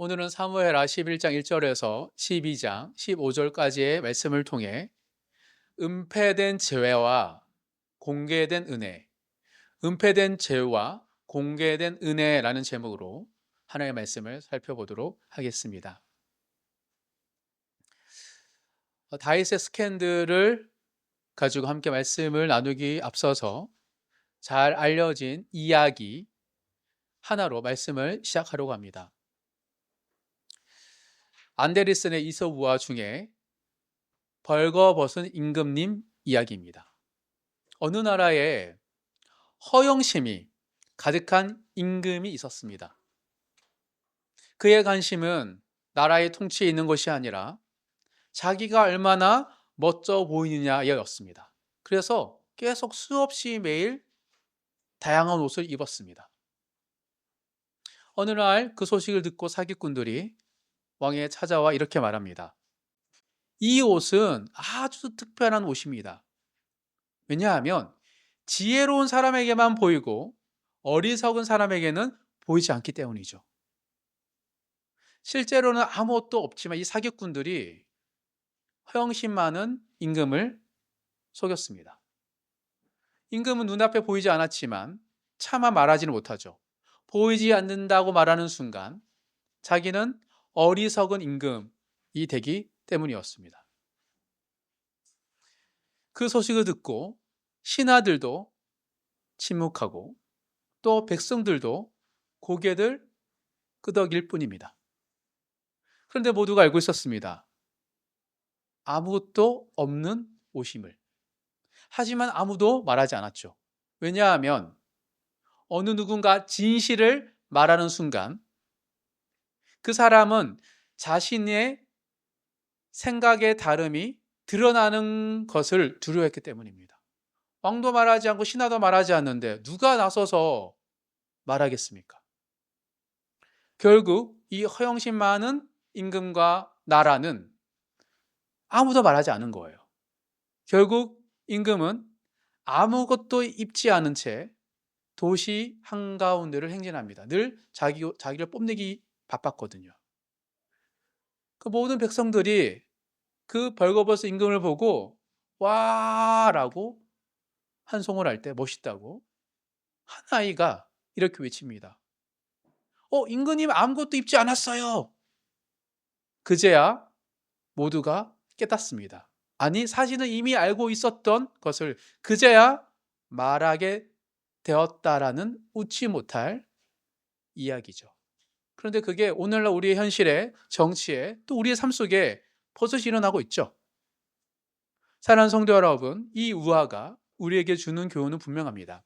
오늘은 사무엘하 11장 1절에서 12장 15절까지의 말씀을 통해 은폐된 죄와 공개된 은혜, 은폐된 죄와 공개된 은혜라는 제목으로 하나님의 말씀을 살펴보도록 하겠습니다. 다윗의 스캔들을 가지고 함께 말씀을 나누기 앞서서 잘 알려진 이야기 하나로 말씀을 시작하려고 합니다. 안데르센의 이서우화 중에 벌거벗은 임금님 이야기입니다. 어느 나라에 허영심이 가득한 임금이 있었습니다. 그의 관심은 나라의 통치에 있는 것이 아니라 자기가 얼마나 멋져 보이느냐였습니다. 그래서 계속 수없이 매일 다양한 옷을 입었습니다. 어느 날 그 소식을 듣고 사기꾼들이 왕에 찾아와 이렇게 말합니다. 이 옷은 아주 특별한 옷입니다. 왜냐하면 지혜로운 사람에게만 보이고 어리석은 사람에게는 보이지 않기 때문이죠. 실제로는 아무것도 없지만 이 사기꾼들이 허영심 많은 임금을 속였습니다. 임금은 눈앞에 보이지 않았지만 차마 말하지는 못하죠. 보이지 않는다고 말하는 순간 자기는 어리석은 임금이 되기 때문이었습니다. 그 소식을 듣고 신하들도 침묵하고 또 백성들도 고개를 끄덕일 뿐입니다. 그런데 모두가 알고 있었습니다. 아무것도 없는 옷임을. 하지만 아무도 말하지 않았죠. 왜냐하면 어느 누군가 진실을 말하는 순간 그 사람은 자신의 생각의 다름이 드러나는 것을 두려워했기 때문입니다. 왕도 말하지 않고 신하도 말하지 않는데 누가 나서서 말하겠습니까? 결국 이 허영심 많은 임금과 나라는 아무도 말하지 않은 거예요. 결국 임금은 아무것도 입지 않은 채 도시 한가운데를 행진합니다. 늘 자기를 뽐내기 바빴거든요. 그 모든 백성들이 그 벌거벗은 임금을 보고 와라고 한송을 할 때 멋있다고 한 아이가 이렇게 외칩니다. 임금님 아무것도 입지 않았어요. 그제야 모두가 깨닫습니다. 아니, 사실은 이미 알고 있었던 것을 그제야 말하게 되었다라는 웃지 못할 이야기죠. 그런데 그게 오늘날 우리의 현실에, 정치에, 또 우리의 삶 속에 버젓이 일어나고 있죠. 사랑하는 성도 여러분, 이 우화가 우리에게 주는 교훈은 분명합니다.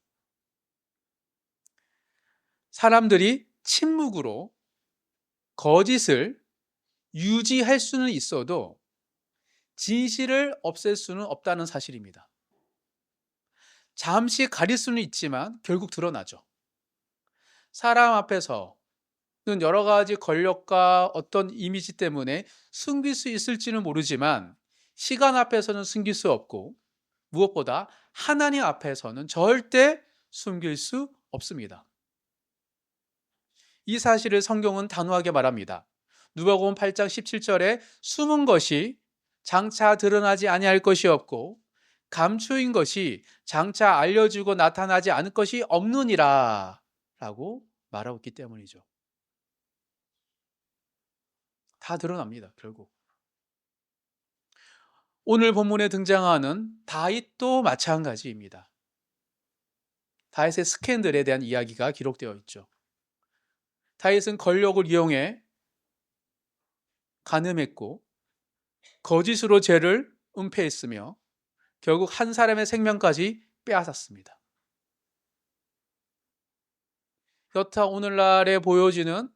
사람들이 침묵으로 거짓을 유지할 수는 있어도 진실을 없앨 수는 없다는 사실입니다. 잠시 가릴 수는 있지만 결국 드러나죠. 사람 앞에서는 여러 가지 권력과 어떤 이미지 때문에 숨길 수 있을지는 모르지만 시간 앞에서는 숨길 수 없고 무엇보다 하나님 앞에서는 절대 숨길 수 없습니다. 이 사실을 성경은 단호하게 말합니다. 누가복음 8장 17절에 숨은 것이 장차 드러나지 아니할 것이 없고 감추인 것이 장차 알려지고 나타나지 않을 것이 없느니라 라고 말하고 있기 때문이죠. 다 드러납니다. 결국 오늘 본문에 등장하는 다윗도 마찬가지입니다. 다윗의 스캔들에 대한 이야기가 기록되어 있죠. 다윗은 권력을 이용해 간음했고 거짓으로 죄를 은폐했으며 결국 한 사람의 생명까지 빼앗았습니다. 여타 오늘날에 보여지는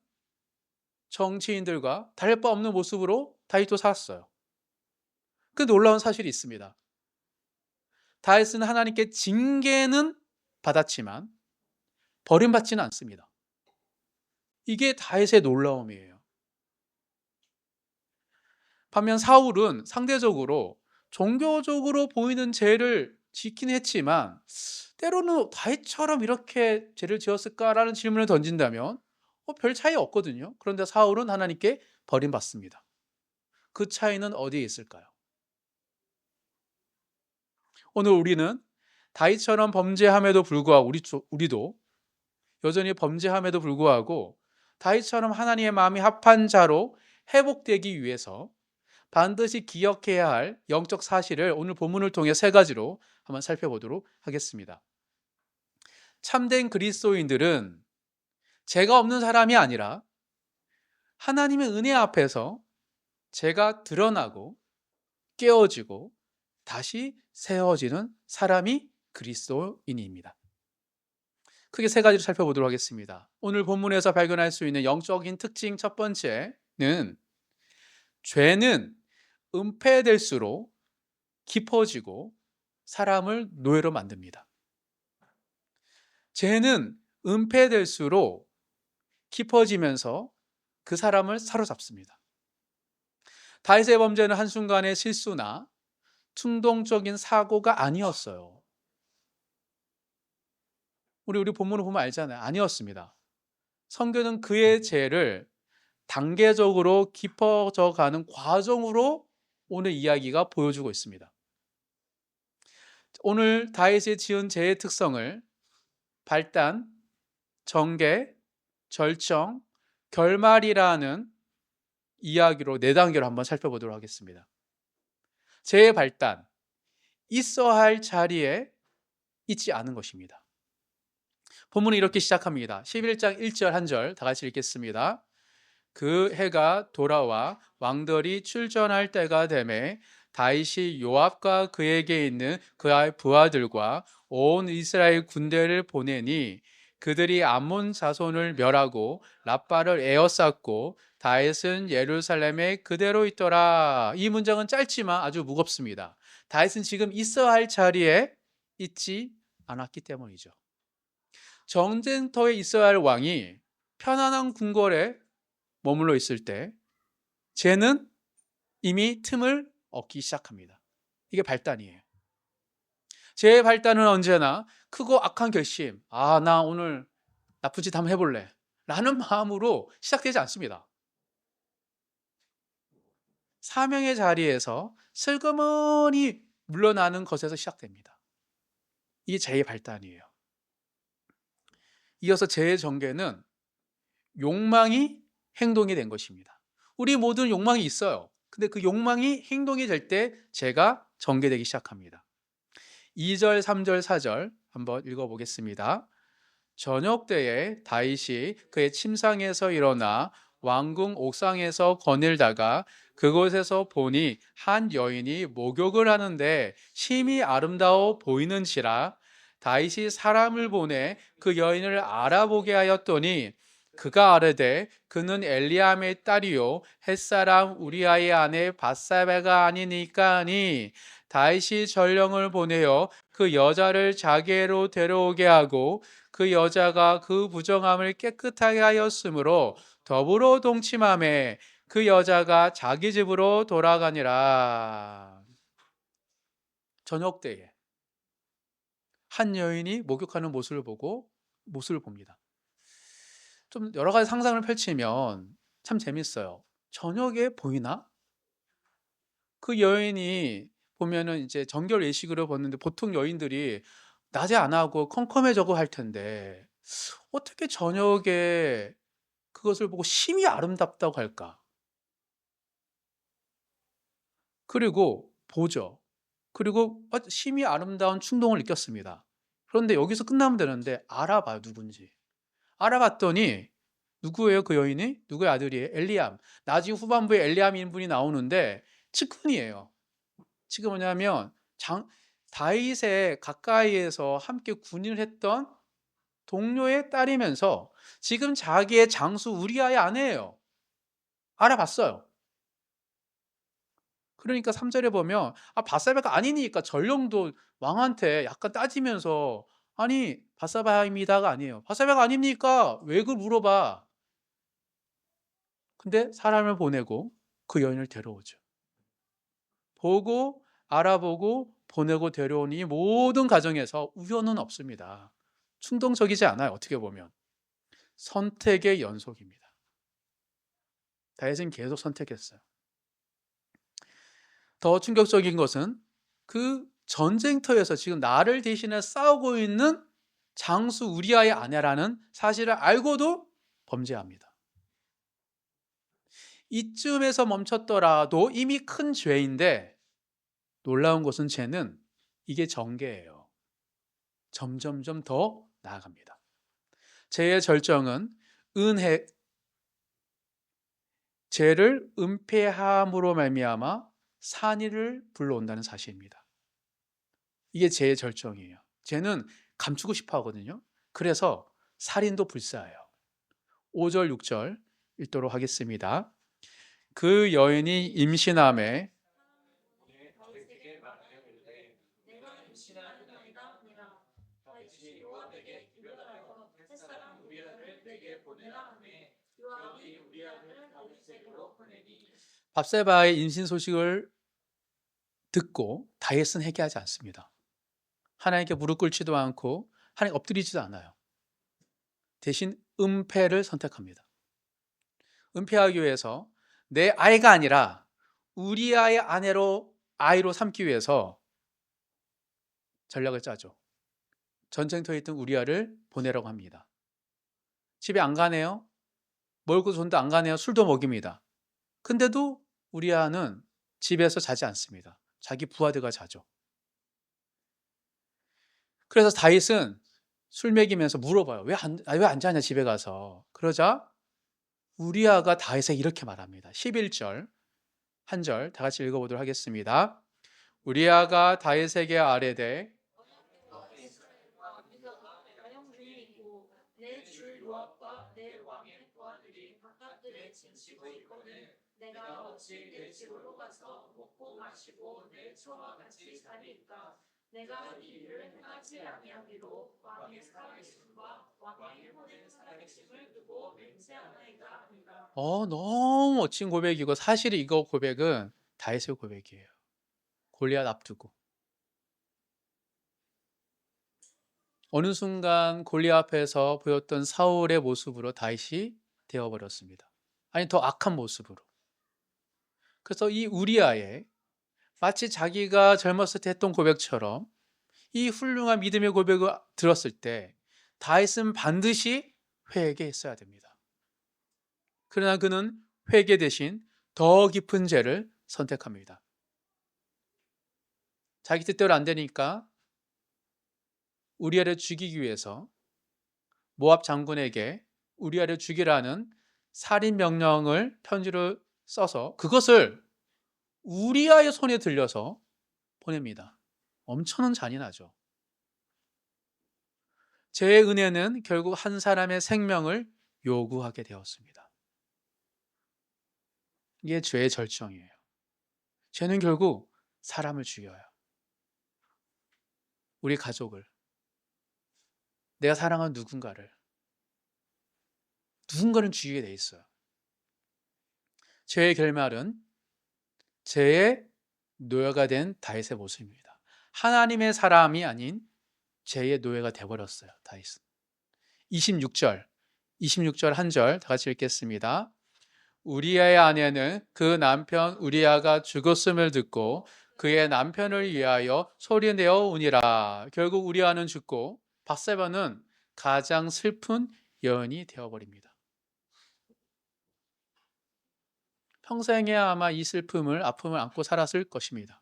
정치인들과 다를 바 없는 모습으로 다윗도 살았어요. 그 놀라운 사실이 있습니다. 다윗은 하나님께 징계는 받았지만 버림받지는 않습니다. 이게 다윗의 놀라움이에요. 반면 사울은 상대적으로 종교적으로 보이는 죄를 짓긴 했지만 때로는 다윗처럼 이렇게 죄를 지었을까라는 질문을 던진다면 별 차이 없거든요. 그런데 사울은 하나님께 버림받습니다. 그 차이는 어디에 있을까요? 오늘 우리는 다윗처럼 범죄함에도 불구하고 우리도 여전히 범죄함에도 불구하고 다윗처럼 하나님의 마음이 합한 자로 회복되기 위해서 반드시 기억해야 할 영적 사실을 오늘 본문을 통해 세 가지로 한번 살펴보도록 하겠습니다. 참된 그리스도인들은 죄가 없는 사람이 아니라 하나님의 은혜 앞에서 죄가 드러나고 깨어지고 다시 세워지는 사람이 그리스도인입니다. 크게 세 가지를 살펴보도록 하겠습니다. 오늘 본문에서 발견할 수 있는 영적인 특징 첫 번째는 죄는 은폐될수록 깊어지고 사람을 노예로 만듭니다. 죄는 은폐될수록 깊어지면서 그 사람을 사로잡습니다. 다윗의 범죄는 한순간의 실수나 충동적인 사고가 아니었어요. 우리 본문을 보면 알잖아요. 아니었습니다. 성경은 그의 죄를 단계적으로 깊어져 가는 과정으로 오늘 이야기가 보여주고 있습니다. 오늘 다윗이 지은 죄의 특성을 발단, 전개, 절정, 결말이라는 이야기로 네 단계로 한번 살펴보도록 하겠습니다. 죄의 발단, 있어야 할 자리에 있지 않은 것입니다. 본문은 이렇게 시작합니다. 11장 1절 한 절 다 같이 읽겠습니다. 그 해가 돌아와 왕들이 출전할 때가 되매 다윗이 요압과 그에게 있는 그의 부하들과 온 이스라엘 군대를 보내니 그들이 암몬 자손을 멸하고 랍바를 에워쌌고 다윗은 예루살렘에 그대로 있더라. 이 문장은 짧지만 아주 무겁습니다. 다윗은 지금 있어야 할 자리에 있지 않았기 때문이죠. 전쟁터에 있어야 할 왕이 편안한 궁궐에 머물러 있을 때 죄는 이미 틈을 얻기 시작합니다. 이게 발단이에요. 죄의 발단은 언제나 크고 악한 결심, 나 오늘 나쁜 짓 한번 해볼래 라는 마음으로 시작되지 않습니다. 사명의 자리에서 슬그머니 물러나는 것에서 시작됩니다. 이게 죄의 발단이에요. 이어서 죄의 전개는 욕망이 행동이 된 것입니다. 우리 모두는 욕망이 있어요. 근데 그 욕망이 행동이 될 때 죄가 전개되기 시작합니다. 2절, 3절, 4절 한번 읽어보겠습니다. 저녁 때에 다윗이 그의 침상에서 일어나 왕궁 옥상에서 거닐다가 그곳에서 보니 한 여인이 목욕을 하는데 심히 아름다워 보이는지라 다윗이 사람을 보내 그 여인을 알아보게 하였더니 그가 아뢰되 그는 엘리암의 딸이요 햇사람 우리아의 아내 밧사바가 아니니까 하니 다윗이 전령을 보내어 그 여자를 자기애로 데려오게 하고 그 여자가 그 부정함을 깨끗하게 하였으므로 더불어 동침하매 그 여자가 자기 집으로 돌아가니라. 저녁 때에 한 여인이 목욕하는 모습을 봅니다. 좀 여러 가지 상상을 펼치면 참 재밌어요. 저녁에 보이나? 그 여인이 보면은 이제 정결 예식으로 봤는데 보통 여인들이 낮에 안 하고 컴컴해져고 할 텐데 어떻게 저녁에 그것을 보고 심히 아름답다고 할까? 그리고 보죠. 그리고 심히 아름다운 충동을 느꼈습니다. 그런데 여기서 끝나면 되는데 알아봐요, 누군지. 알아봤더니 누구예요, 그 여인이? 누구의 아들이에요? 엘리암. 나중에 후반부에 엘리암 인분이 나오는데 측근이에요. 지금 뭐냐면 다윗의 가까이에서 함께 군인을 했던 동료의 딸이면서 지금 자기의 장수 우리아의 아내예요. 알아봤어요. 그러니까 3절에 보면 밧사바가 아니니까 전령도 왕한테 약간 따지면서 아니 밧사바입니다가 아니에요. 밧사바가 아닙니까? 왜 그걸 물어봐? 근데 사람을 보내고 그 여인을 데려오죠. 보고 알아보고 보내고 데려온 이 모든 과정에서 우연은 없습니다. 충동적이지 않아요. 어떻게 보면. 선택의 연속입니다. 다윗은 계속 선택했어요. 더 충격적인 것은 그 전쟁터에서 지금 나를 대신해 싸우고 있는 장수 우리아의 아내라는 사실을 알고도 범죄합니다. 이쯤에서 멈췄더라도 이미 큰 죄인데, 놀라운 것은 죄는 이게 전개예요. 점점점 더 나아갑니다. 죄의 절정은 죄를 은폐함으로 말미암아 산이를 불러온다는 사실입니다. 이게 죄의 절정이에요. 죄는 감추고 싶어 하거든요. 그래서 살인도 불사해요. 5절 6절 읽도록 하겠습니다. 그 여인이 임신함에 밧세바의 임신 소식을 듣고 다윗은 회개하지 않습니다. 하나님께 무릎 꿇지도 않고 하나님 엎드리지도 않아요. 대신 은폐를 선택합니다. 은폐하기 위해서 내 아이가 아니라 우리아의 아이로 삼기 위해서 전략을 짜죠. 전쟁터에 있던 우리아를 보내라고 합니다. 집에 안 가네요. 멀고 돈도 안 가네요. 술도 먹입니다. 근데도 우리아는 집에서 자지 않습니다. 자기 부하들과 자죠. 그래서 다윗은 술 먹이면서 물어봐요. 왜 안 자냐 집에 가서. 그러자 우리아가 다윗에게 이렇게 말합니다. 11절 한 절 다 같이 읽어보도록 하겠습니다. 우리아가 다윗에게 아뢰되 내가 어찌 내 집으로 가서 먹고 마시고 내 처와 같이 살리까? 내가 이 일을 행하지 아니하기로 왕의 살아계심과 왕의 혼의 살아계심을 두고 맹세하나이다 아니라. 너무 멋진 고백이고, 사실 이거 고백은 다윗의 고백이에요. 골리앗 앞두고 어느 순간 골리앗 앞에서 보였던 사울의 모습으로 다윗이 되어버렸습니다. 아니, 더 악한 모습으로. 그래서 이 우리아의 마치 자기가 젊었을 때 했던 고백처럼 이 훌륭한 믿음의 고백을 들었을 때 다윗은 반드시 회개했어야 됩니다. 그러나 그는 회개 대신 더 깊은 죄를 선택합니다. 자기 뜻대로 안 되니까 우리아를 죽이기 위해서 모압 장군에게 우리아를 죽이라는 살인 명령을 편지로 써서 그것을 우리아의 손에 들려서 보냅니다. 엄청난 잔인하죠. 죄의 은혜는 결국 한 사람의 생명을 요구하게 되었습니다. 이게 죄의 절정이에요. 죄는 결국 사람을 죽여요. 우리 가족을, 내가 사랑하는 누군가를 죽이게 돼 있어요. 죄의 결말은 죄의 노예가 된 다윗의 모습입니다. 하나님의 사람이 아닌 죄의 노예가 되어버렸어요. 다윗은. 26절 한 절 다 같이 읽겠습니다. 우리아의 아내는 그 남편 우리아가 죽었음을 듣고 그의 남편을 위하여 소리내어 우니라. 결국 우리아는 죽고 밧세바는 가장 슬픈 여인이 되어버립니다. 평생에 아마 이 아픔을 안고 살았을 것입니다.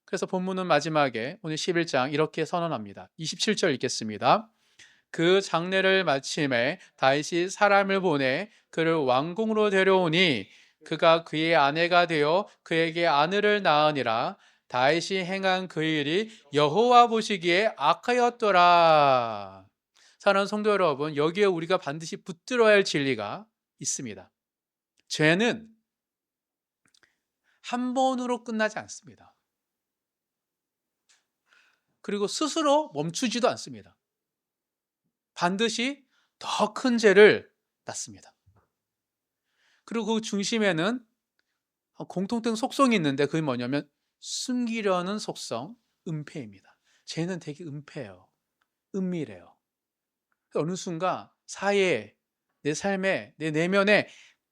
그래서 본문은 마지막에 오늘 11장 이렇게 선언합니다. 27절 읽겠습니다. 그 장례를 마침에 다윗이 사람을 보내 그를 왕궁으로 데려오니 그가 그의 아내가 되어 그에게 아들을 낳으니라. 다윗이 행한 그 일이 여호와 보시기에 악하였더라. 사랑하는 성도 여러분, 여기에 우리가 반드시 붙들어야 할 진리가 있습니다. 죄는 한 번으로 끝나지 않습니다. 그리고 스스로 멈추지도 않습니다. 반드시 더 큰 죄를 낳습니다. 그리고 그 중심에는 공통된 속성이 있는데 그게 뭐냐면 숨기려는 속성, 은폐입니다. 죄는 되게 은폐해요. 은밀해요. 어느 순간 사이에, 내 삶에, 내 내면에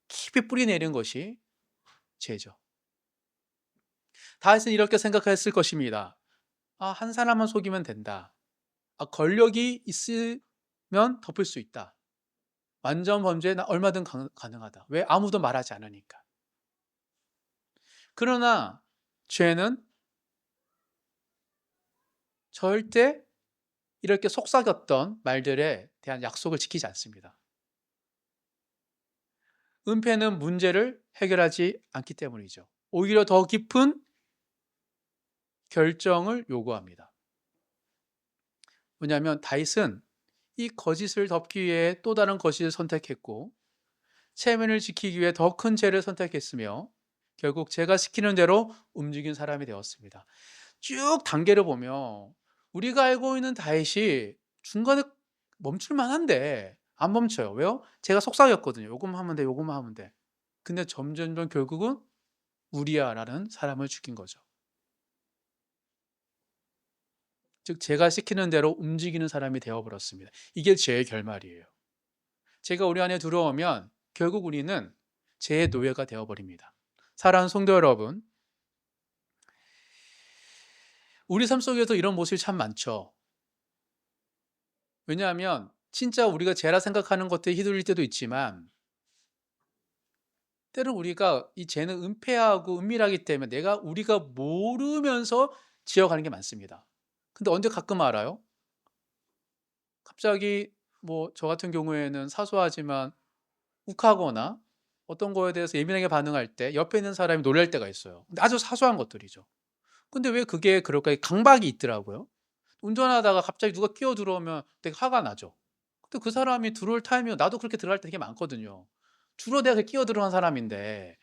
깊이 뿌리 내린 것이 죄죠. 다윗은 이렇게 생각했을 것입니다. 한 사람만 속이면 된다. 권력이 있으면 덮을 수 있다. 완전 범죄 나 얼마든 가능하다. 왜? 아무도 말하지 않으니까. 그러나 죄는 절대 이렇게 속삭였던 말들에 대한 약속을 지키지 않습니다. 은폐는 문제를 해결하지 않기 때문이죠. 오히려 더 깊은 결정을 요구합니다. 왜냐하면 다윗은 이 거짓을 덮기 위해 또 다른 거짓을 선택했고, 체면을 지키기 위해 더 큰 죄를 선택했으며, 결국 제가 시키는 대로 움직인 사람이 되었습니다. 쭉 단계를 보면 우리가 알고 있는 다윗이 중간에 멈출 만한데 안 멈춰요. 왜요? 제가 속삭였거든요. 요것만 하면 돼, 요것만 하면 돼. 근데 점점점 결국은 우리야라는 사람을 죽인 거죠. 즉 제가 시키는 대로 움직이는 사람이 되어버렸습니다. 이게 죄의 결말이에요. 죄가 우리 안에 들어오면 결국 우리는 죄의 노예가 되어버립니다. 사랑하는 성도 여러분, 우리 삶 속에서 이런 모습이 참 많죠. 왜냐하면 진짜 우리가 죄라 생각하는 것들이 휘둘릴 때도 있지만, 때로 우리가 이 죄는 은폐하고 은밀하기 때문에 우리가 모르면서 지어가는 게 많습니다. 근데 언제 가끔 알아요? 갑자기 뭐 저 같은 경우에는 사소하지만 욱하거나 어떤 거에 대해서 예민하게 반응할 때 옆에 있는 사람이 놀랄 때가 있어요. 근데 아주 사소한 것들이죠. 근데 왜 그게 그럴까요? 강박이 있더라고요. 운전하다가 갑자기 누가 끼어 들어오면 되게 화가 나죠. 근데 그 사람이 들어올 타이밍, 나도 그렇게 들어갈 때 되게 많거든요. 주로 내가 끼어 들어간 사람인데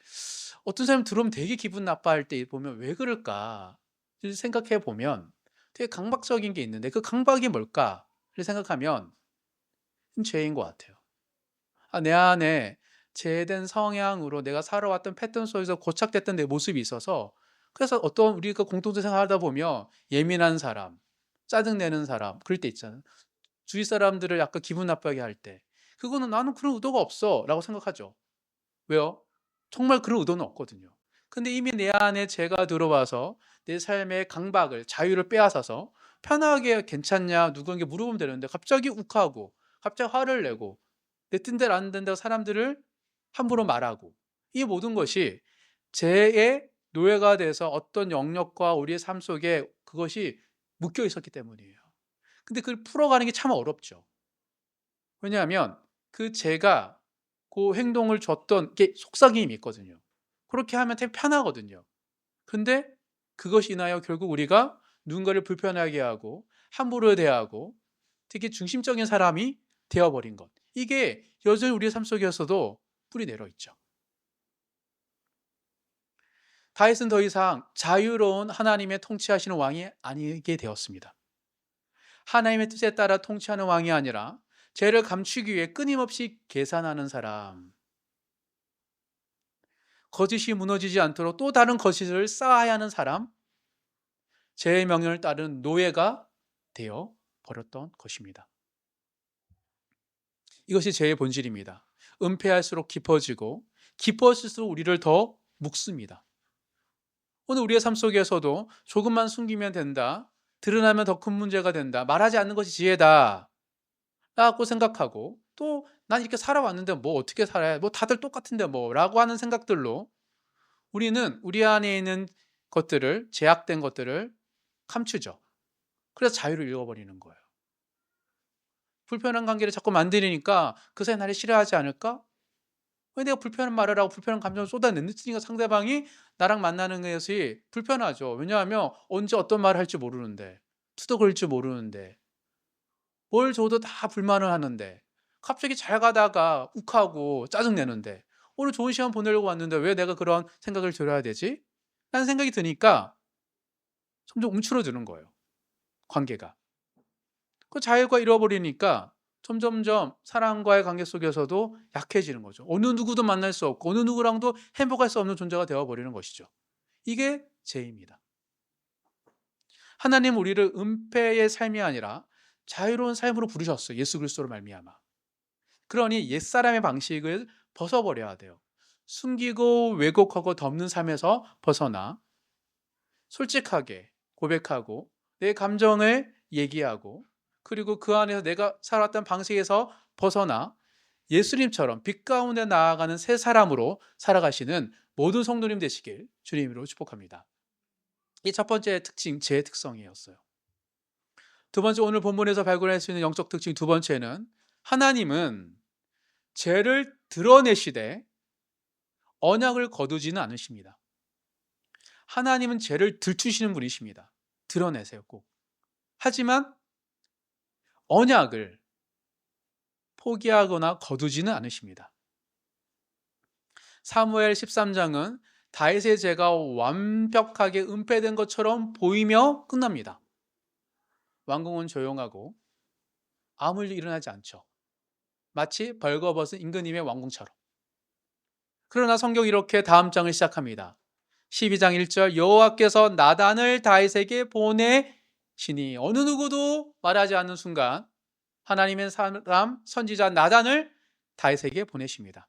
어떤 사람이 들어오면 되게 기분 나빠할 때 보면 '왜 그럴까?' 생각해 보면 되게 강박적인 게 있는데, 그 강박이 뭘까를 생각하면 죄인 것 같아요. 내 안에 제된 성향으로 내가 살아왔던 패턴 속에서 고착됐던 내 모습이 있어서, 그래서 어떤 우리가 공동체 생활하다 보면 예민한 사람, 짜증내는 사람 그럴 때 있잖아요. 주위 사람들을 약간 기분 나쁘게 할 때 그거는 '나는 그런 의도가 없어.'라고 생각하죠. 왜요? 정말 그런 의도는 없거든요. 근데 이미 내 안에 죄가 들어와서 내 삶의 강박을, 자유를 빼앗아서 편하게 "괜찮냐?" 누구에게 물어보면 되는데 갑자기 욱하고 갑자기 화를 내고 내 뜻대로 안 된다고 사람들을 함부로 말하고, 이 모든 것이 죄의 노예가 돼서 어떤 영역과 우리의 삶 속에 그것이 묶여 있었기 때문이에요. 근데 그걸 풀어가는 게 참 어렵죠. 왜냐하면 그 죄가 그 행동을 줬던 게 속삭임이 있거든요. 그렇게 하면 되게 편하거든요. 근데 그것이 인하여 결국 우리가 누군가를 불편하게 하고 함부로 대하고 되게 중심적인 사람이 되어버린 것. 이게 여전히 우리의 삶 속에서도 뿌리 내려 있죠. 다윗은 더 이상 자유로운 하나님의 통치하시는 왕이 아니게 되었습니다. 하나님의 뜻에 따라 통치하는 왕이 아니라 죄를 감추기 위해 끊임없이 계산하는 사람, 거짓이 무너지지 않도록 또 다른 거짓을 쌓아야 하는 사람, 죄의 명령을 따르는 노예가 되어 버렸던 것입니다. 이것이 죄의 본질입니다. 은폐할수록 깊어지고 깊어질수록 우리를 더 묶습니다. 오늘 우리의 삶 속에서도 조금만 숨기면 된다, 드러나면 더 큰 문제가 된다, 말하지 않는 것이 지혜다 라고 생각하고, 또 난 이렇게 살아왔는데 뭐 어떻게 살아야, 뭐 다들 똑같은데 뭐 라고 하는 생각들로 우리는 우리 안에 있는 것들을, 제약된 것들을 감추죠. 그래서 자유를 잃어버리는 거예요. 불편한 관계를 자꾸 만들니까 그 사람이 나를 싫어하지 않을까? 왜 내가 불편한 말을 하고 불편한 감정을 쏟아내니까 상대방이 나랑 만나는 것이 불편하죠. 왜냐하면 언제 어떤 말을 할지 모르는데, 투덜거릴 줄 모르는데, 뭘 줘도 다 불만을 하는데, 갑자기 잘 가다가 욱하고 짜증내는데, 오늘 좋은 시간 보내려고 왔는데 왜 내가 그런 생각을 들어야 되지? 라는 생각이 드니까 점점 움츠러드는 거예요, 관계가. 그 자유가 잃어버리니까 점점점 사람과의 관계 속에서도 약해지는 거죠. 어느 누구도 만날 수 없고 어느 누구랑도 행복할 수 없는 존재가 되어버리는 것이죠. 이게 죄입니다. 하나님 우리를 은폐의 삶이 아니라 자유로운 삶으로 부르셨어요. 예수 그리스도로 말미암아. 그러니 옛사람의 방식을 벗어버려야 돼요. 숨기고 왜곡하고 덮는 삶에서 벗어나 솔직하게 고백하고 내 감정을 얘기하고 그리고 그 안에서 내가 살았던 방식에서 벗어나 예수님처럼 빛 가운데 나아가는 새 사람으로 살아가시는 모든 성도님 되시길 주님으로 축복합니다. 이 첫 번째 특징, 제 특성이었어요. 두 번째, 오늘 본문에서 발견할 수 있는 영적 특징 두 번째는 하나님은 죄를 드러내시되 언약을 거두지는 않으십니다. 하나님은 죄를 들추시는 분이십니다. 드러내세요, 꼭. 하지만 언약을 포기하거나 거두지는 않으십니다. 사무엘 13장은 다윗의 죄가 완벽하게 은폐된 것처럼 보이며 끝납니다. 왕궁은 조용하고 아무 일 일어나지 않죠. 마치 벌거벗은 임금님의 왕궁처럼. 그러나 성경이 이렇게 다음 장을 시작합니다. 12장 1절 여호와께서 나단을 다윗에게 보내시니 어느 누구도 말하지 않는 순간 하나님의 사람 선지자 나단을 다윗에게 보내십니다.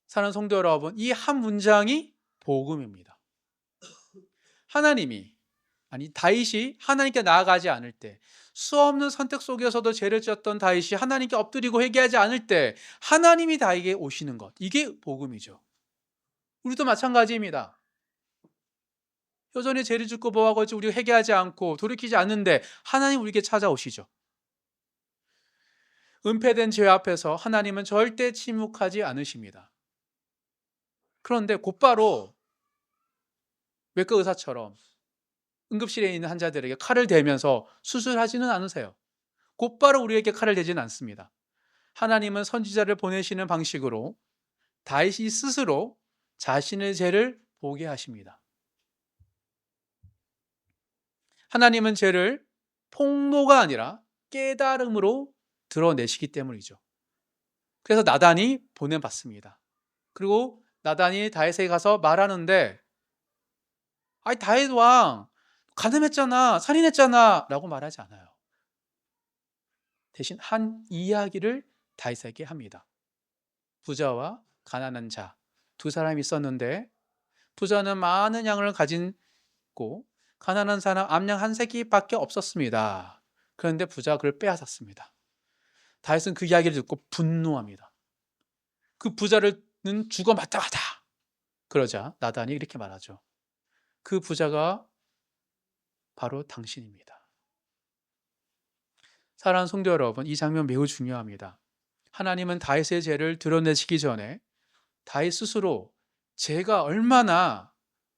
사랑하는 성도 여러분, 이 한 문장이 복음입니다. 다윗이 하나님께 나아가지 않을 때, 수없는 선택 속에서도 죄를 지었던 다윗이 하나님께 엎드리고 회개하지 않을 때 하나님이 다윗에게 오시는 것, 이게 복음이죠. 우리도 마찬가지입니다. 여전히 죄를 짓고 뭐하고 우리가 회개하지 않고 돌이키지 않는데 하나님 우리에게 찾아오시죠. 은폐된 죄 앞에서 하나님은 절대 침묵하지 않으십니다. 그런데 곧바로 외과 의사처럼 응급실에 있는 환자들에게 칼을 대면서 수술하지는 않으세요. 곧바로 우리에게 칼을 대지는 않습니다. 하나님은 선지자를 보내시는 방식으로 다윗이 스스로 자신의 죄를 보게 하십니다. 하나님은 죄를 폭로가 아니라 깨달음으로 드러내시기 때문이죠. 그래서 나단이 보내받습니다. 그리고 나단이 다윗에게 가서 말하는데 다윗 왕 가늠했잖아, 살인했잖아 라고 말하지 않아요. 대신 한 이야기를 다윗에게 합니다. 부자와 가난한 자 두 사람이 있었는데 부자는 많은 양을 가지고 가난한 사람 암양 한 새끼밖에 없었습니다. 그런데 부자가 그걸 빼앗았습니다. 다윗은 그 이야기를 듣고 분노합니다. 그 부자는 죽어 마땅하다. 그러자 나단이 이렇게 말하죠. 그 부자가 바로 당신입니다. 사랑하는 성도 여러분, 이 장면 매우 중요합니다. 하나님은 다윗의 죄를 드러내시기 전에 다윗 스스로 죄가 얼마나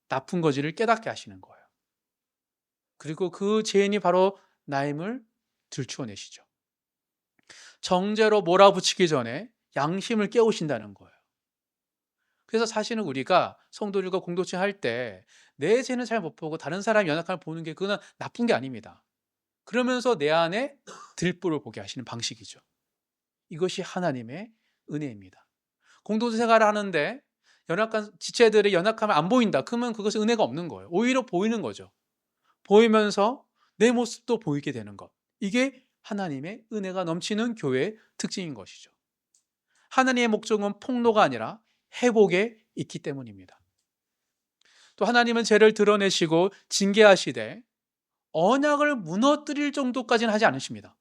나쁜 것인지를 깨닫게 하시는 거예요. 그리고 그 죄인이 바로 나임을 들추어내시죠. 정죄로 몰아붙이기 전에 양심을 깨우신다는 거예요. 그래서 사실은 우리가 성도들과 공동체 할 때 내 죄는 잘 못 보고 다른 사람의 연약함을 보는 게 그건 나쁜 게 아닙니다. 그러면서 내 안에 들보를 보게 하시는 방식이죠. 이것이 하나님의 은혜입니다. 공동체 생활을 하는데 연약한 지체들의 연약함을 안 보인다. 그러면 그것은 은혜가 없는 거예요. 오히려 보이는 거죠. 보이면서 내 모습도 보이게 되는 것. 이게 하나님의 은혜가 넘치는 교회의 특징인 것이죠. 하나님의 목적은 폭로가 아니라 회복에 있기 때문입니다. 또 하나님은 죄를 드러내시고 징계하시되 언약을 무너뜨릴 정도까지는 하지 않으십니다.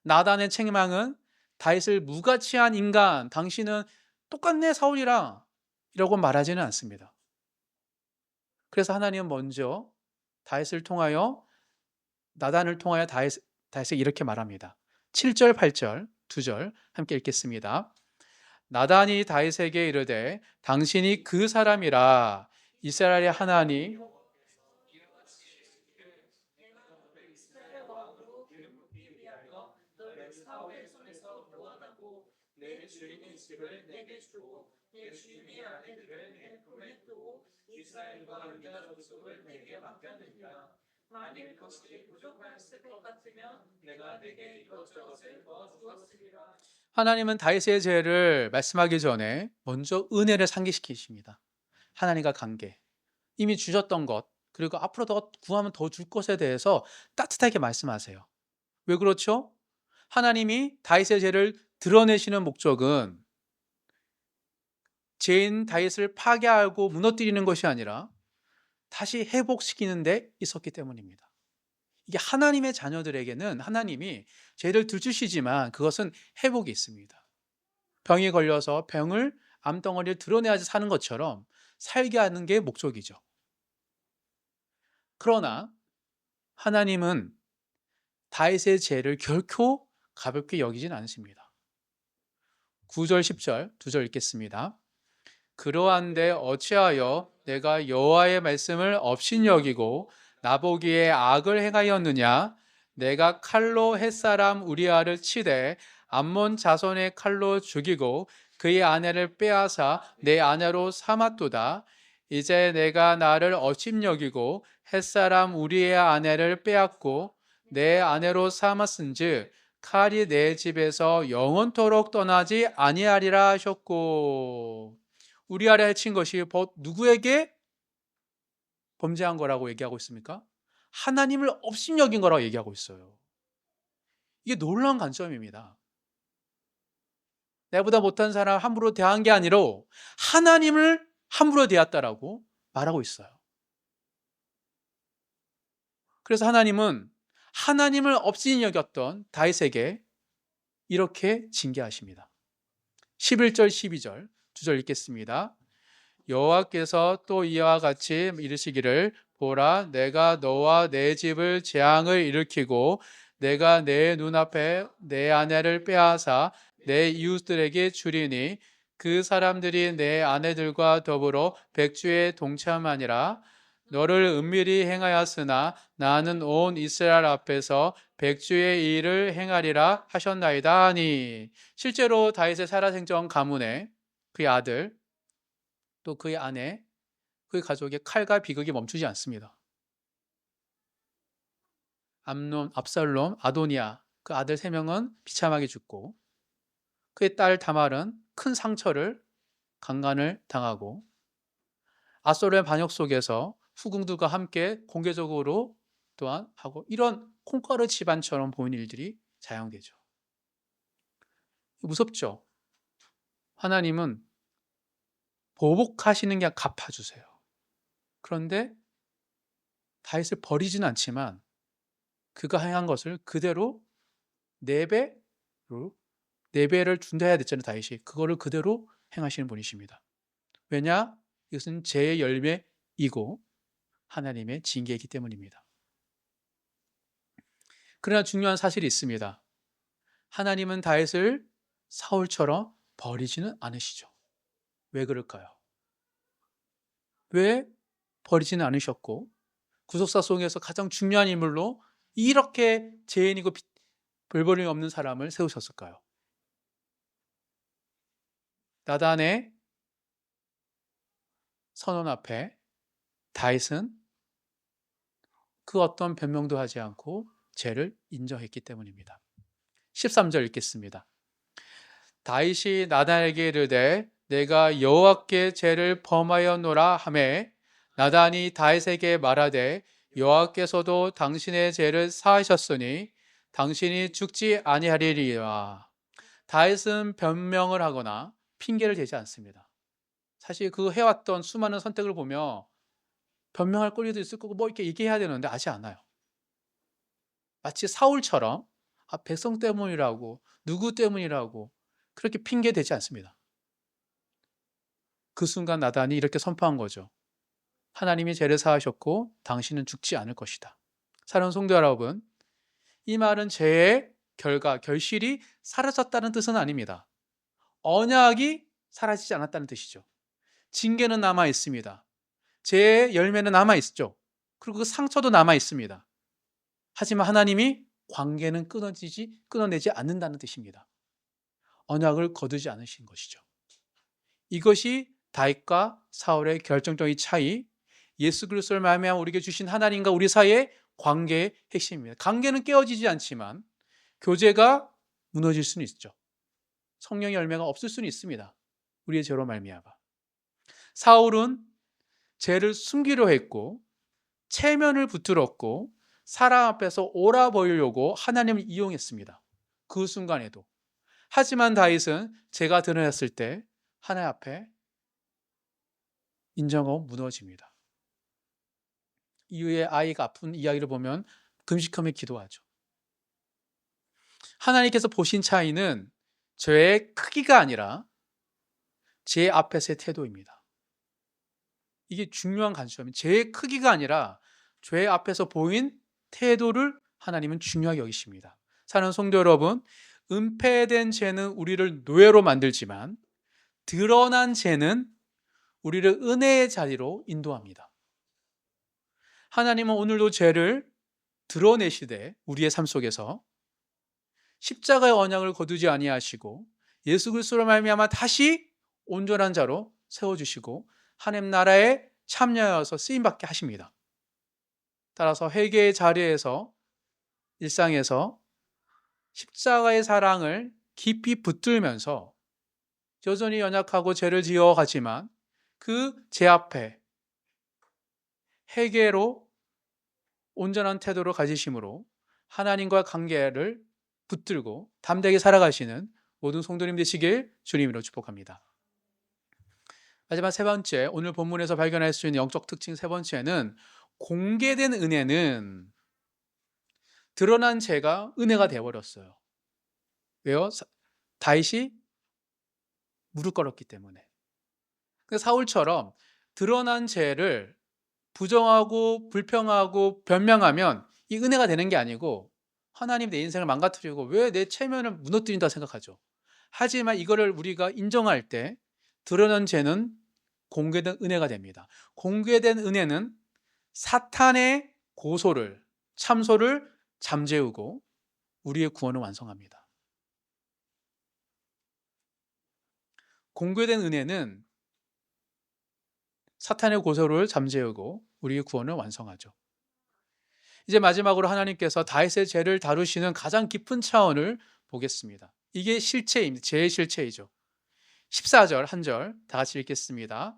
나단의 책망은 다윗을 무가치한 인간, 당신은 똑같네 사울이랑 이라고 말하지는 않습니다. 그래서 하나님은 먼저 다윗을 통하여 나단을 통하여 다윗에게 이렇게 말합니다. 7절, 8절, 2절 함께 읽겠습니다. 나단이 다윗에게 이르되 당신이 그 사람이라 이스라엘의 하나님 하나님은 다윗의 죄를 말씀하기 전에 먼저 은혜를 상기시키십니다. 하나님과 관계, 이미 주셨던 것, 그리고 앞으로 더 구하면 더 줄 것에 대해서 따뜻하게 말씀하세요. 왜 그렇죠? 하나님이 다윗의 죄를 드러내시는 목적은 죄인 다윗을 파괴하고 무너뜨리는 것이 아니라 다시 회복시키는 데 있었기 때문입니다. 이게 하나님의 자녀들에게는 하나님이 죄를 들추시지만 그것은 회복이 있습니다. 병이 걸려서 병을 암덩어리를 드러내야지 사는 것처럼 살게 하는 게 목적이죠. 그러나 하나님은 다윗의 죄를 결코 가볍게 여기진 않으십니다. 9절 10절 두 절 읽겠습니다. 그러한데 어찌하여 내가 여호와의 말씀을 업신여기고 나보기에 악을 행하였느냐? 내가 칼로 햇사람 우리아를 치되 암몬 자손의 칼로 죽이고 그의 아내를 빼앗아 내 아내로 삼았도다. 이제 내가 나를 업신여기고 햇사람 우리의 아내를 빼앗고 내 아내로 삼았은즉 칼이 내 집에서 영원토록 떠나지 아니하리라 하셨고. 우리아를 해친 것이 누구에게 범죄한 거라고 얘기하고 있습니까? 하나님을 업신여긴 거라고 얘기하고 있어요. 이게 놀라운 관점입니다. 내보다 못한 사람 함부로 대한 게 아니라 하나님을 함부로 대했다라고 말하고 있어요. 그래서 하나님은 하나님을 업신여겼던 다윗에게 이렇게 징계하십니다. 11절 12절 두 절 읽겠습니다. 여호와께서 또 이와 같이 이르시기를 보라 내가 너와 내 집을 재앙을 일으키고 내가 내 눈앞에 내 아내를 빼앗아 내 이웃들에게 주리니 그 사람들이 내 아내들과 더불어 백주에 동참하니라. 너를 은밀히 행하였으나 나는 온 이스라엘 앞에서 백주의 일을 행하리라 하셨나이다 하니. 실제로 다윗의 살아생전 가문에 그의 아들 또 그의 아내, 그의 가족의 칼과 비극이 멈추지 않습니다. 암논, 압살롬, 아도니아 그 아들 3명은 비참하게 죽고 그의 딸 다말은 큰 상처를 강간을 당하고 아소르의 반역 속에서 후궁들과 함께 공개적으로 또한 하고 이런 콩가루 집안처럼 보이는 일들이 자영되죠. 무섭죠? 하나님은 보복하시는 게 아니라 갚아주세요. 그런데 다윗을 버리지는 않지만 그가 행한 것을 그대로 4배로 4배를 준다 해야 됐잖아요. 다윗이 그거를 그대로 행하시는 분이십니다. 왜냐? 이것은 죄의 열매이고 하나님의 징계이기 때문입니다. 그러나 중요한 사실이 있습니다. 하나님은 다윗을 사울처럼 버리지는 않으시죠. 왜 그럴까요? 왜 버리지는 않으셨고 구속사 속에서 가장 중요한 인물로 이렇게 죄인이고 별볼일 없는 사람을 세우셨을까요? 나단의 선언 앞에 다윗은 그 어떤 변명도 하지 않고 죄를 인정했기 때문입니다. 13절 읽겠습니다. 다윗이 나단에게 이르되 내가 여호와께 죄를 범하였노라 하매 나단이 다윗에게 말하되 여호와께서도 당신의 죄를 사하셨으니 당신이 죽지 아니하리리라. 다윗은 변명을 하거나 핑계를 대지 않습니다. 사실 그 해왔던 수많은 선택을 보며 변명할 권리도 있을 거고 뭐 이렇게 얘기해야 되는데 하지 않아요. 마치 사울처럼 백성 때문이라고 누구 때문이라고 그렇게 핑계 대지 않습니다. 그 순간 나단이 이렇게 선포한 거죠. 하나님이 죄를 사하셨고 당신은 죽지 않을 것이다. 사랑하는 성도 여러분, 이 말은 죄의 결과, 결실이 사라졌다는 뜻은 아닙니다. 언약이 사라지지 않았다는 뜻이죠. 징계는 남아 있습니다. 죄의 열매는 남아 있죠. 그리고 그 상처도 남아 있습니다. 하지만 하나님이 관계는 끊어내지 않는다는 뜻입니다. 언약을 거두지 않으신 것이죠. 이것이 다윗과 사울의 결정적인 차이, 예수 그리스도를 말미암아 우리에게 주신 하나님과 우리 사이의 관계의 핵심입니다. 관계는 깨어지지 않지만 교제가 무너질 수는 있죠. 성령의 열매가 없을 수는 있습니다. 우리의 죄로 말미암아. 사울은 죄를 숨기려 했고 체면을 붙들었고 사람 앞에서 옳아 보이려고 하나님을 이용했습니다. 그 순간에도. 하지만 다윗은 죄가 드러났을 때 하나님 앞에 인정하고 무너집니다. 이후에 아이가 아픈 이야기를 보면 금식하며 기도하죠. 하나님께서 보신 차이는 죄의 크기가 아니라 죄 앞에서의 태도입니다. 이게 중요한 관점이에요. 죄의 크기가 아니라 죄 앞에서 보인 태도를 하나님은 중요하게 여기십니다. 사랑하는 성도 여러분, 은폐된 죄는 우리를 노예로 만들지만 드러난 죄는 우리를 은혜의 자리로 인도합니다. 하나님은 오늘도 죄를 드러내시되 우리의 삶 속에서 십자가의 언약을 거두지 아니하시고 예수 그리스도로 말미암아 다시 온전한 자로 세워주시고 하나님 나라에 참여하여서 쓰임받게 하십니다. 따라서 회개의 자리에서 일상에서 십자가의 사랑을 깊이 붙들면서 여전히 연약하고 죄를 지어가지만 그 죄 앞에 회개로 온전한 태도를 가지심으로 하나님과 관계를 붙들고 담대하게 살아가시는 모든 성도님 되시길 주님으로 축복합니다. 마지막 세 번째, 오늘 본문에서 발견할 수 있는 영적 특징 세 번째는 공개된 은혜는 드러난 죄가 은혜가 되어버렸어요. 왜요? 다윗이 무릎 꿇었기 때문에. 사울처럼 드러난 죄를 부정하고 불평하고 변명하면 이 은혜가 되는 게 아니고 하나님 내 인생을 망가뜨리고 왜 내 체면을 무너뜨린다 생각하죠. 하지만 이거를 우리가 인정할 때 드러난 죄는 공개된 은혜가 됩니다. 공개된 은혜는 사탄의 고소를, 참소를 잠재우고 우리의 구원을 완성합니다. 공개된 은혜는 사탄의 고소를 잠재우고 우리의 구원을 완성하죠. 이제 마지막으로 하나님께서 다윗의 죄를 다루시는 가장 깊은 차원을 보겠습니다. 이게 실체입니다. 죄의 실체이죠. 14절 한 절 다 같이 읽겠습니다.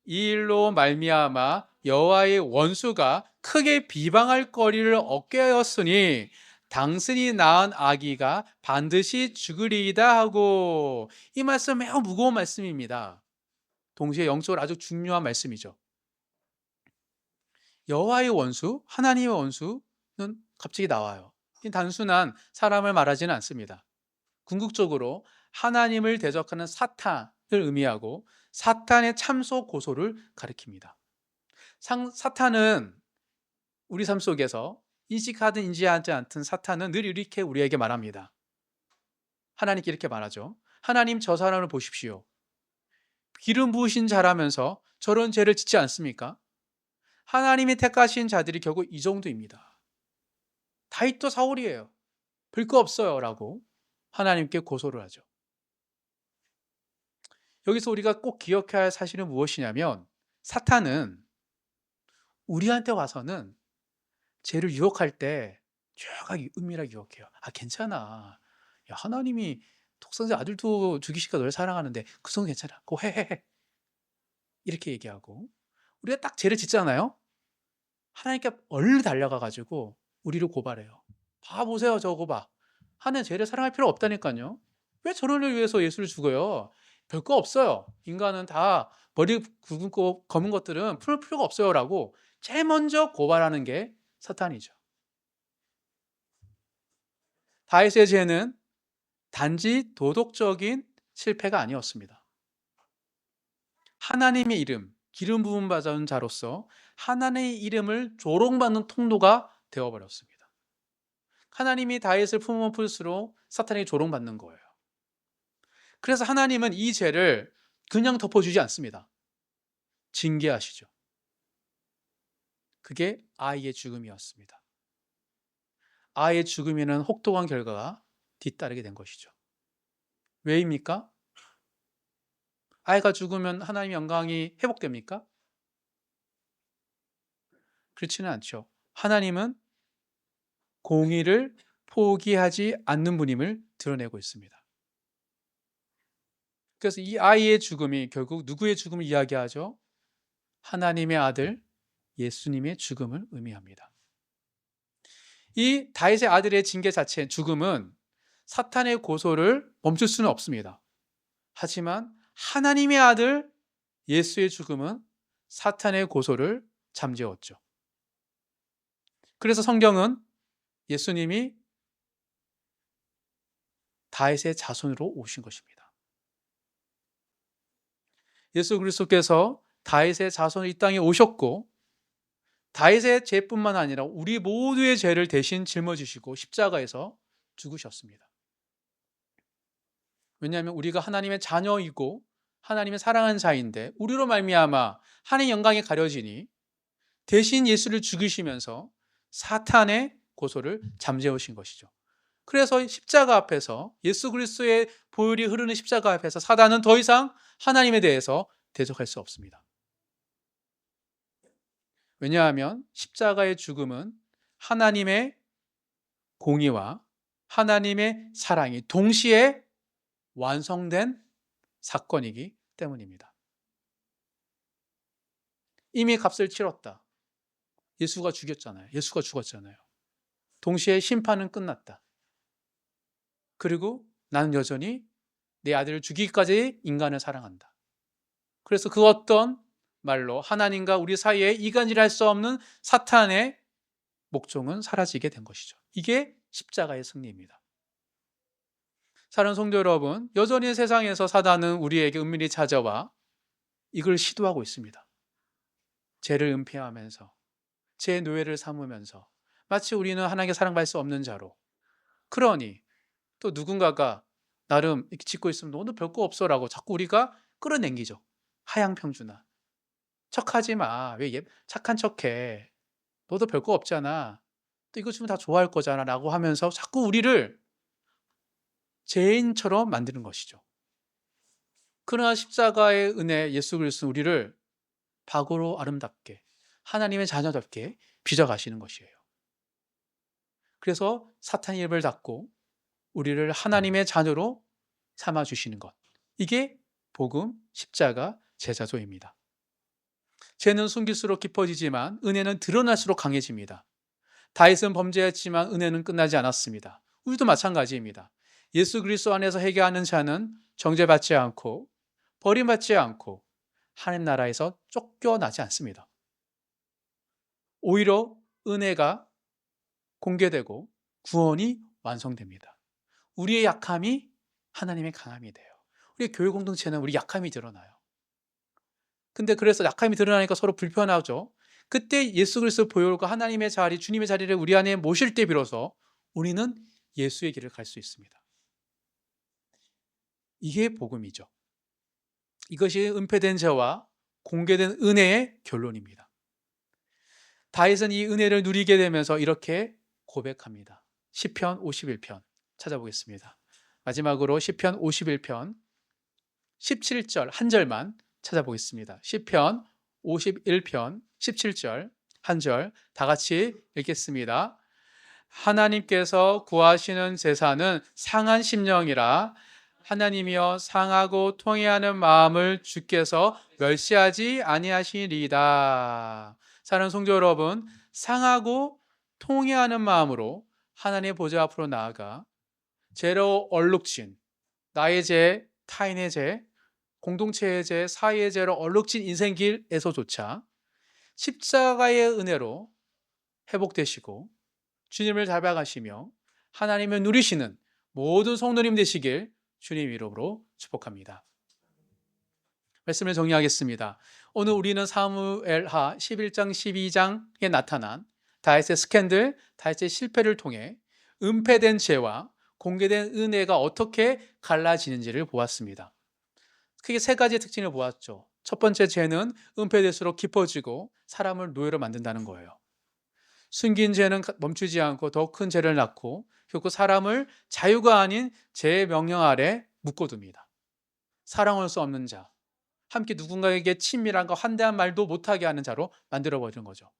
이 일로 말미암아 여호와의 원수가 크게 비방할 거리를 얻게 하였으니 당신이 낳은 아기가 반드시 죽으리이다 하고, 이 말씀 매우 무거운 말씀입니다. 동시에 영적으로 아주 중요한 말씀이죠. 여호와의 원수, 하나님의 원수는 갑자기 나와요. 단순한 사람을 말하지는 않습니다. 궁극적으로 하나님을 대적하는 사탄을 의미하고 사탄의 참소 고소를 가리킵니다. 사탄은 우리 삶 속에서 인식하든 인지하지 않든 사탄은 늘 이렇게 우리에게 말합니다. 하나님께 이렇게 말하죠. 하나님, 저 사람을 보십시오. 기름 부으신 자라면서 저런 죄를 짓지 않습니까? 하나님이 택하신 자들이 결국 이 정도입니다. 다윗도 사울이에요. 별 거 없어요 라고 하나님께 고소를 하죠. 여기서 우리가 꼭 기억해야 할 사실은 무엇이냐면, 사탄은 우리한테 와서는 죄를 유혹할 때 조용하게 은밀하게 유혹해요. 괜찮아. 야, 하나님이 독생자 아들도 죽이시니까 널 사랑하는데 그 정도 괜찮아. 그거 해. 이렇게 얘기하고, 우리가 딱 죄를 짓잖아요. 하나님께 얼른 달려가가지고 우리를 고발해요. 봐 보세요, 저거 봐. 하나님 죄를 사랑할 필요 없다니까요. 왜 저런 일 위해서 예수를 죽어요? 별거 없어요. 인간은 다 머리 굵고 검은 것들은 풀 필요가 없어요 라고 제일 먼저 고발하는 게 사탄이죠. 다윗의 죄는 단지 도덕적인 실패가 아니었습니다. 하나님의 이름, 기름 부음 받은 자로서 하나님의 이름을 조롱받는 통로가 되어버렸습니다. 하나님이 다윗을 품으면 풀수록 사탄이 조롱받는 거예요. 그래서 하나님은 이 죄를 그냥 덮어주지 않습니다. 징계하시죠. 그게 아이의 죽음이었습니다. 아이의 죽음에는 혹독한 결과가 뒤따르게 된 것이죠. 왜입니까? 아이가 죽으면 하나님의 영광이 회복됩니까? 그렇지는 않죠. 하나님은 공의를 포기하지 않는 분임을 드러내고 있습니다. 그래서 이 아이의 죽음이 결국 누구의 죽음을 이야기하죠? 하나님의 아들 예수님의 죽음을 의미합니다. 이 다윗의 아들의 징계 자체, 죽음은 사탄의 고소를 멈출 수는 없습니다. 하지만 하나님의 아들 예수의 죽음은 사탄의 고소를 잠재웠죠. 그래서 성경은 예수님이 다윗의 자손으로 오신 것입니다. 예수 그리스도께서 다윗의 자손으로 이 땅에 오셨고 다윗의 죄뿐만 아니라 우리 모두의 죄를 대신 짊어지시고 십자가에서 죽으셨습니다. 왜냐하면 우리가 하나님의 자녀이고 하나님의 사랑하는 자인데 우리로 말미암아 하나님의 영광이 가려지니 대신 예수를 죽이시면서 사탄의 고소를 잠재우신 것이죠. 그래서 십자가 앞에서 예수 그리스도의 보혈이 흐르는 십자가 앞에서 사단은 더 이상 하나님에 대해서 대적할 수 없습니다. 왜냐하면 십자가의 죽음은 하나님의 공의와 하나님의 사랑이 동시에 완성된 사건이기 때문입니다. 이미 값을 치렀다. 예수가 죽였잖아요. 예수가 죽었잖아요. 동시에 심판은 끝났다. 그리고 나는 여전히 내 아들을 죽이기까지 인간을 사랑한다. 그래서 그 어떤 말로 하나님과 우리 사이에 이간질할 수 없는 사탄의 목종은 사라지게 된 것이죠. 이게 십자가의 승리입니다. 사랑하는 성도 여러분, 여전히 세상에서 사단은 우리에게 은밀히 찾아와 이걸 시도하고 있습니다. 죄를 은폐하면서 제 노예를 삼으면서 마치 우리는 하나님께 사랑받을 수 없는 자로, 그러니 또 누군가가 나름 이렇게 짓고 있으면 너는 별거 없어라고 자꾸 우리가 끌어당기죠. 하양평준아, 척하지 마. 왜 착한 척해. 너도 별거 없잖아. 또 이거 주면 다 좋아할 거잖아 라고 하면서 자꾸 우리를 죄인처럼 만드는 것이죠. 그러나 십자가의 은혜 예수 그리스도는 우리를 박으로 아름답게 하나님의 자녀답게 빚어가시는 것이에요. 그래서 사탄의 입을 닫고 우리를 하나님의 자녀로 삼아주시는 것, 이게 복음 십자가 제자도입니다. 죄는 숨길수록 깊어지지만 은혜는 드러날수록 강해집니다. 다윗은 범죄했지만 은혜는 끝나지 않았습니다. 우리도 마찬가지입니다. 예수 그리스도 안에서 회개하는 자는 정죄받지 않고 버림받지 않고 하나님 나라에서 쫓겨나지 않습니다. 오히려 은혜가 공개되고 구원이 완성됩니다. 우리의 약함이 하나님의 강함이 돼요. 우리 교회 공동체는 우리 약함이 드러나요. 근데 그래서 약함이 드러나니까 서로 불편하죠. 그때 예수 그리스도 보혈과 하나님의 자리, 주님의 자리를 우리 안에 모실 때 비로소 우리는 예수의 길을 갈 수 있습니다. 이게 복음이죠. 이것이 은폐된 죄와 공개된 은혜의 결론입니다. 다윗은 이 은혜를 누리게 되면서 이렇게 고백합니다. 시편 51편 찾아보겠습니다. 마지막으로 시편 51편 17절 한 절만 찾아보겠습니다. 시편 51편 17절 한 절 다 같이 읽겠습니다. 하나님께서 구하시는 제사는 상한 심령이라 하나님이여 상하고 통회하는 마음을 주께서 멸시하지 아니하시리이다. 사랑하는 성도 여러분, 상하고 통회하는 마음으로 하나님의 보좌 앞으로 나아가 죄로 얼룩진 나의 죄, 타인의 죄, 공동체의 죄, 사회의 죄로 얼룩진 인생길에서조차 십자가의 은혜로 회복되시고 주님을 닮아가시며 하나님을 누리시는 모든 성도님 되시길 주님 이름으로 축복합니다. 말씀을 정리하겠습니다. 오늘 우리는 사무엘하 11장 12장에 나타난 다윗의 스캔들, 다윗의 실패를 통해 은폐된 죄와 공개된 은혜가 어떻게 갈라지는지를 보았습니다. 크게 세 가지의 특징을 보았죠. 첫 번째, 죄는 은폐될수록 깊어지고 사람을 노예로 만든다는 거예요. 숨긴 죄는 멈추지 않고 더 큰 죄를 낳고 결국 사람을 자유가 아닌 죄의 명령 아래 묶어둡니다. 사랑할 수 없는 자, 함께 누군가에게 친밀한가 환대한 말도 못하게 하는 자로 만들어버리는 거죠.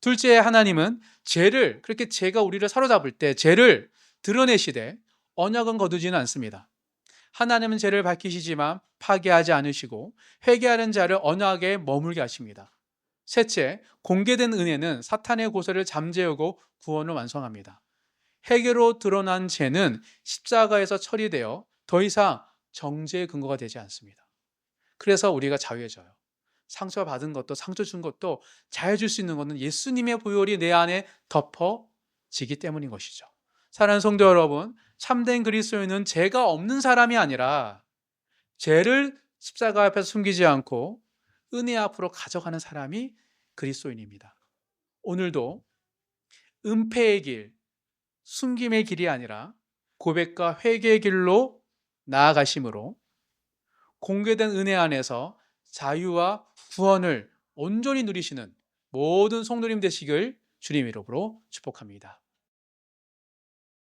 둘째, 하나님은 죄를, 그렇게 죄가 우리를 사로잡을 때 죄를 드러내시되 언약은 거두지는 않습니다. 하나님은 죄를 밝히시지만 파괴하지 않으시고 회개하는 자를 언약에 머물게 하십니다. 셋째, 공개된 은혜는 사탄의 고소를 잠재우고 구원을 완성합니다. 회개로 드러난 죄는 십자가에서 처리되어 더 이상 정죄의 근거가 되지 않습니다. 그래서 우리가 자유해져요. 상처받은 것도 상처 준 것도 자유해 줄 수 있는 것은 예수님의 보혈이 내 안에 덮어지기 때문인 것이죠. 사랑하는 성도 여러분, 참된 그리스도인은 죄가 없는 사람이 아니라 죄를 십자가 앞에서 숨기지 않고 은혜 앞으로 가져가는 사람이 그리스도인입니다. 오늘도 은폐의 길, 숨김의 길이 아니라 고백과 회개의 길로 나아가심으로 공개된 은혜 안에서 자유와 구원을 온전히 누리시는 모든 성도님 되시길 주님 이름으로 축복합니다.